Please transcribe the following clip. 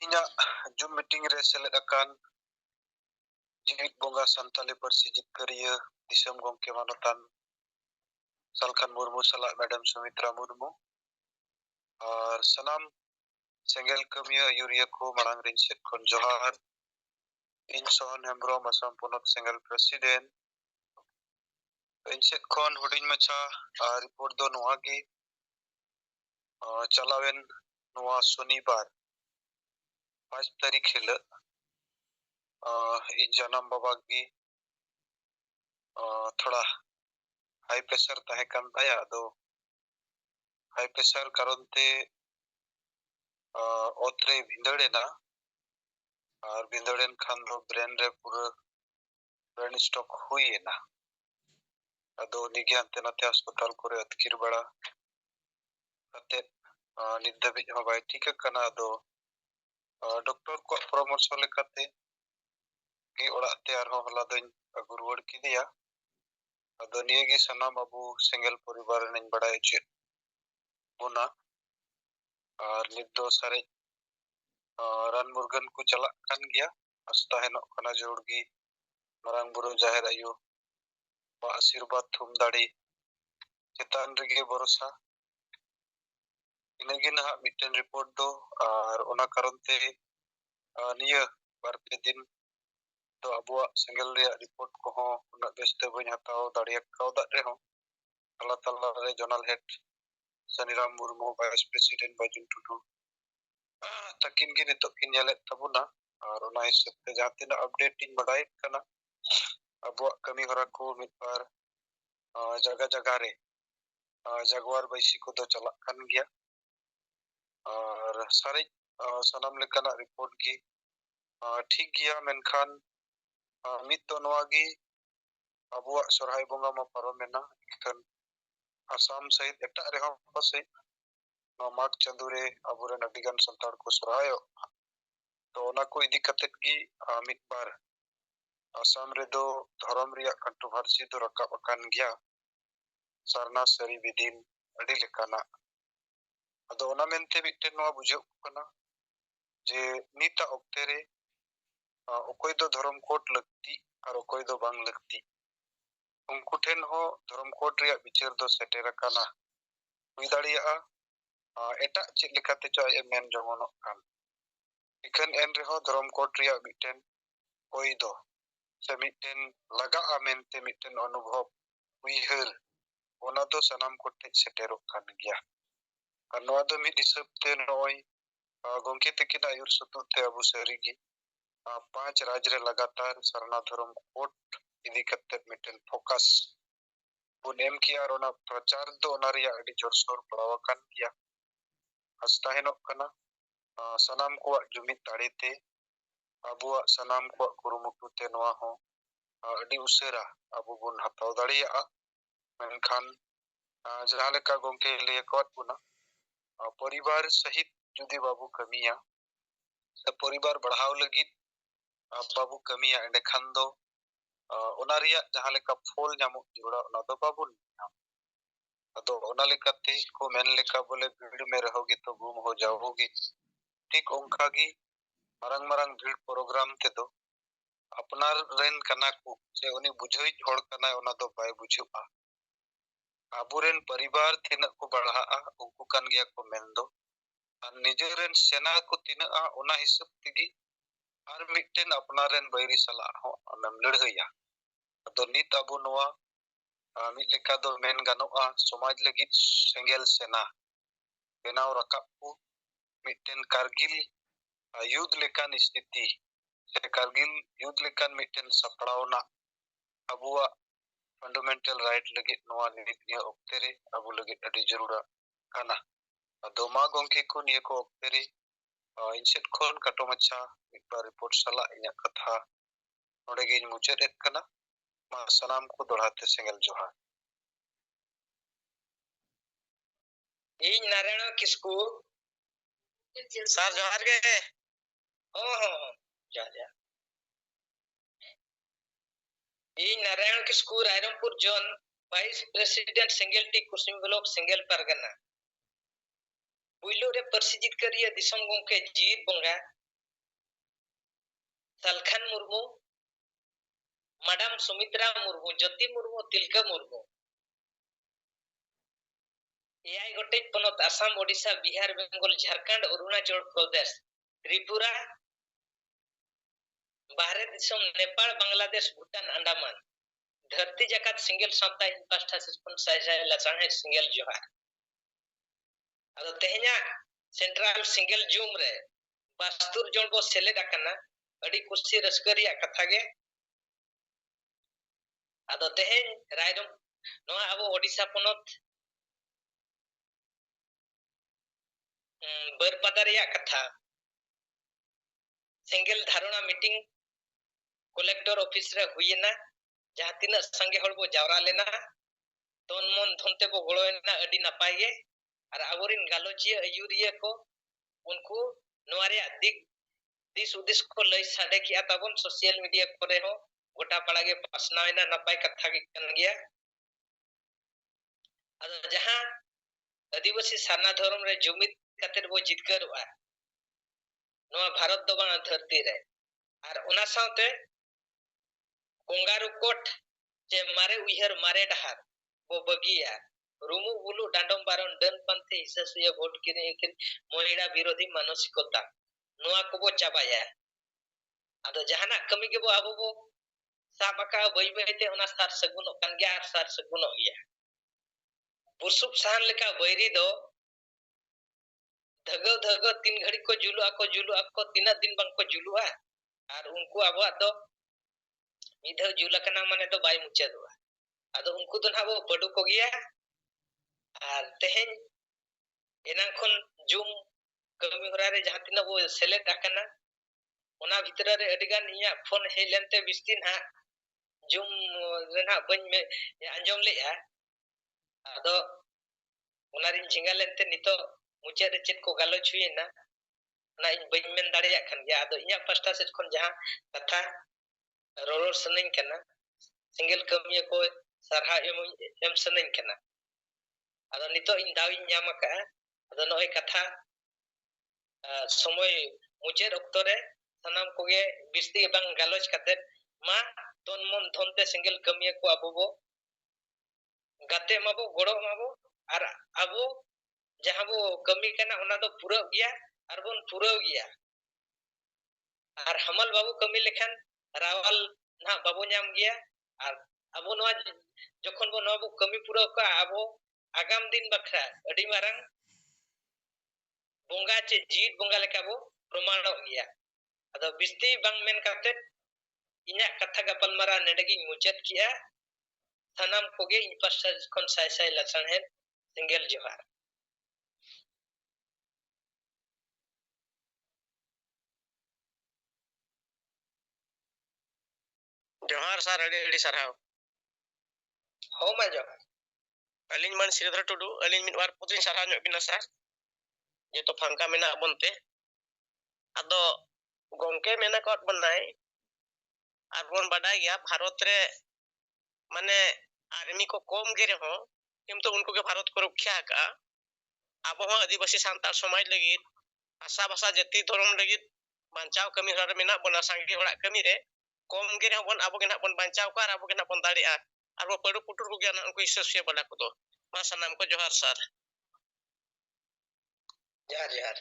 ᱤᱧᱟᱹᱜ zoom meeting ᱨᱮ ᱥᱮᱞᱮᱫ ᱟᱠᱟᱱ ᱡᱤᱣᱤᱫ ᱵᱚᱸᱜᱟ ᱥᱟᱱᱛᱟᱞᱤ ᱯᱟᱹᱨᱥᱤ ᱡᱤᱛᱠᱟᱹᱨᱤᱭᱟᱹ ᱫᱤᱥᱚᱢ ᱜᱚᱢᱠᱮ ᱢᱟᱱᱚᱛᱟᱱ ᱥᱟᱞᱠᱷᱟᱱ ᱢᱩᱨᱢᱩ ᱥᱟᱞᱟᱜ ᱢᱮᱰᱟᱢ ᱥᱩᱢᱤᱛᱨᱟ ᱢᱩᱨᱢᱩ ᱟᱨ ᱥᱟᱱᱟᱢ ᱥᱮᱸᱜᱮᱞ ᱠᱟᱹᱢᱤᱭᱟᱹ ᱟᱹᱭᱩᱨᱤᱭᱟᱹ ᱠᱚ ᱢᱟᱲᱟᱝ ᱨᱤᱧ ᱥᱮᱫ ᱠᱷᱚᱱ ᱡᱚᱦᱟᱨ। ᱤᱧ ᱥᱚᱦᱚᱱ ᱦᱮᱢᱵᱨᱚᱢ ᱟᱥᱟᱢ ᱯᱚᱱᱚᱛ ᱥᱮᱸᱜᱮᱞ ᱯᱨᱮᱥᱤᱰᱮᱱᱴ। ᱤᱧ ᱥᱮᱫ ᱠᱷᱚᱱ ᱦᱩᱰᱤᱧ ᱢᱟᱪᱷᱟ ᱨᱤᱯᱳर्ट ᱫᱚ ᱱᱚᱣᱟ ᱜᱮ ᱪᱟᱞᱟᱣᱮᱱ ᱱᱚᱣᱟ ᱥᱚᱱᱤᱵᱟर 5 तारीख हिलक ᱤᱧ ᱡᱟᱱᱟᱢ ᱵᱟᱵᱟ ᱜᱮ थोड़ा हाई प्रेशर तहे कान ताया आदो हाई प्रेशर कारण ते ओत्रे भिंदड़ेना और भिंदड़ेन खान दो ब्रेन रे पूरा ब्रेन स्ट्रोक हुई है ना आदो निगे अंते नाते अस्पताल करे अतकिर बड़ा अते निद्दा भी हो भाई ठीक है कना आदो डॉक्टर को परामर्श लेकाते कि ओड़ाते आरो हला दोइन अगु रुवाड़ किदिया आदो नियेगी सनाम अबू सिंगल परिवार नेन बड़ाय चे बुना और निद्दो सारे रान मुर्गन को चला कान गया अस्ता है नो कना जोड़गी मरांग बुरु जाहिर आयु बा आशीर्वाद थुम दाड़ी चेतान रगे भरोसा इनगे ना मिटन रिपोर्ट दो और ओना कारण ते निया बारपे दिन तो अबुआ सिंगल रे रिपोर्ट को हो उना बेस्ते बइन हताओ दाड़िया काउदा रे हो अल्लाह ताला रे general head Saniram Murmu vice president Bajun Tudu तकिन के नितो किन नेले तबुना और ओना हिसाब ते जहां तिना अपडेट इन बडाई कना अबुआ कमी हरा को मिद बार जगह जगह रे जगवार बैसी को तो चला कान गया और सारे सनम लेकाना रिपोर्ट की ठीक गया मेनखान मिद तो नवागी अबुआ सोरहाय बोंगा मा पारोमेना इखन आसाम सहित एटा रे हम पसे माग चंदू रे अबुरेन अडिगान संताड़ को सोरहायो तो ओना को इदी कतेत की मिद बार आसाम रे दो धर्म रिया कंट्रोवर्सी दो रकाब अकान गया सरना सरी विदिन अडी लेकाना अदो ओना मेनते मिटन नवा बुझो कना जे नीता ओक्ते रे ओकोय दो धर्म कोड लगती और ओकोय दो बांग लगती उनको ठेन हो धर्म कोड रिया विचार दो सेटेर काना हुई दाड़िया एटा चेक लेकाते चो ए मेन जमोनो कान इखन एन रे हो धर्म कोड रिया मिटन कोई दो से मिटन लगा मेनते मिटन अनुभव उइहर ओना दो सनाम कोटे सेटेरो कान गया और नवा दो मिद हिसाब ते नय गोंके तकिन आयुर सुतुत ते अबु सरीगी 5 राज्य रे लगातार सरना धर्म कोट इदी कत्ते मिटन फोकस बुनेम किया और ओना प्रचार दो ओना रिया अडी जोरसोर पड़ावा कान गया हस्ता हेनो कना सनाम को जुमित दाड़ेते अबुआ सनाम को कुरुमुटु ते नवा हो अडी उसेरा अबु बुन हताव दाड़िया मेनखान जहां लेका गोंके ले कोट बुना परिवार सहित जुदी बाबू कमिया से परिवार बढ़ाव लगी बाबू कमिया एंडे खान दो ओना रिया जहां लेका फोल नामु जुड़ा ओना दो बाबू अदो ओना लेकाते को मेन लेका बोले भीड़ में रहोगे तो गुम हो जाओगे ठीक ओंखा की मरंग मरंग भीड़ प्रोग्राम ते दो अपनार रेन कना को से उनी बुझोई छोड़ कना ओना दो बाय बुझुआ आबुरेन परिवार तिना को बढ़ा उनको कान गया को मेन दो और निजेरेन सेना को तिना ओना हिसाब तिगी और मिटन अपनारेन बैरी सला हो अनम लड़हैया तो नित अबु नवा मिट लेका दो मेन गानोआ समाज लगी सेंगेल सेना बेनाव रकाब को मिटन कारगिल युद्ध लेकान स्थिति से कारगिल युद्ध लेकान मिटन सपड़ावना अबुआ फंडामेंटल राइट लगी नवा निया ओक्तेरे अबु लगी अडी जरूरा काना दो मा गोंके को निया को ओक्तेरे इनसेट खोन कटो मच्छा एक बार रिपोर्ट सला इना कथा नोडे गिन मुचेद एक कना मा सनाम को दोड़ाते सेंगल जोहार इन नारायण किसको सर जोहार के हो जा जा इन नारायण किसको Rairangpur zone vice president single टी कुसुम ब्लॉक सिंगल परगना पुइलो रे परसिजित करिया दिसम गोंके जीत बोंगा सालखान मुर्मू, मैडम सुमित्रा मुर्मू, ज्योति मुर्मू, तिलका मुर्मू, एआई गोटे पनत आसाम, ओडिशा, बिहार, बेंगल, झारखंड, अरुणाचल प्रदेश, त्रिपुरा, भारत दिसम, नेपाल, बांग्लादेश, भूटान, अंडमान, धरती जकात सिंगल सावता इन पास्टा सिस्पन साइजा लसांगे सिंगल जोहार। अदो तेहना सेंट्रल सिंगल जूम रे बास्तुर जोन बो सेलेद आकना अडी कुर्सी रस्करिया कथा गे। अदो तेहेन रायदम नोआ अबो ओडिशा पनत बरपदा रिया कथा सिंगल धारणा मीटिंग कलेक्टर ऑफिस रे हुईना जहां तिना संगे हड़ बो जावरा लेना तन मन धनते बो गड़ोना अडी नपाय गे और आबोरिन गालोचिया अयुरिया को उनको नोआरे दिस उदिस को लय साडे किया ताबन सोशल मीडिया करे हो गोटा पड़ा गे पासनावेना नपाय कथा गे कन गया। अद जहां आदिवासी सारना धर्म रे जुमिद कतेर बो जितकरवा नोआ भारत दो बांग धरती रे और उना साथे कोंगारू कोट जे मारे उहर मारे डहार बो बगिया रुमु बुलु डांडम बारन डन पंथे हिससुय वोट किने किन महिला विरोधी मानसिकता नोआ को बो चाबाया। अदो जहाना कमी के बो आबो बो साबका बई बईते उना सार सगुनो कान गया और सार सगुनो गया बुसुप सान लेका बैरी दो धगो धगो 3 घड़ी को जुलु आको 3 दिन बंग को जुलुआ और उनको आबो दो मिधो जुलकना माने दो बाय मुचादवा अदो उनको तो ना वो पडु को गया और तेहेन एना खन जुम कमी होरा रे जहां तिना वो सेलेक्ट आकना ओना भीतर रे अडिगान इया फोन हे लेनते बिस्तिन हा जुम रेना बन में अंजम लेया अदो ओनारिन झिंगा लेनते नितो मुचे रे चेत को गालो छुइना ना इन बन में दाड़िया खन गया अदो इया पास्टा से खन जहां कथा रोरोर सनन कना सिंगल कमिया को सरहा एम सनन कना अदो नितो इन दाविन ᱧᱟᱢ aka अदो नय कथा समय मुचे रक्त रे सनाम कोगे बिस्ती बंग गालोच कते मा तन मन धनते सिंगल कमिया को अबो बो गाते माबो गड़ो माबो और अबो जहां बो कमी कना ओना दो पूरा गया और बोन पूरा गया और हमल बाबू कमी लेखन रावल ना बाबू ᱧᱟᱢ गया और अबो नवा जखन बो नवा बो कमी पूरा का अबो आगाम दिन बखरा अडी मारंग बोंगा चे जीत बोंगा लेका बो प्रमाण गया अदो बिस्ती बंग मेन काते इना कथा गपलमारा नेडगी मुचत किया सनाम कोगे इन पास्टा खन साय साय लक्षण है सिंगल जोहार। जोहार सर अड़ी सरहाव हो मा जोहार अलिन मन श्रीधर टुडू अलिन मिन बार पुतिन सरहाव ᱧᱚᱜ बिना सर ये तो फंका मेना बनते अदो गोंके मेना कोट बनाई और बोन बडाई गया भारत रे माने आर्मी को कम गे रहो किंतु उनको के भारत को रक्षा का अब हो आदिवासी सांताल समाज लगी भाषा भाषा जति धर्म लगी बांचाव कमी हर मेना बना सांगी होड़ा कमी रे कम गे रहो बन अब के ना बन बांचाव का अब के ना बन दाड़िया और वो पड़ु पुटुर को गया ना उनको इससे बला को दो मा सनाम को जोहार सर जोहार जोहार।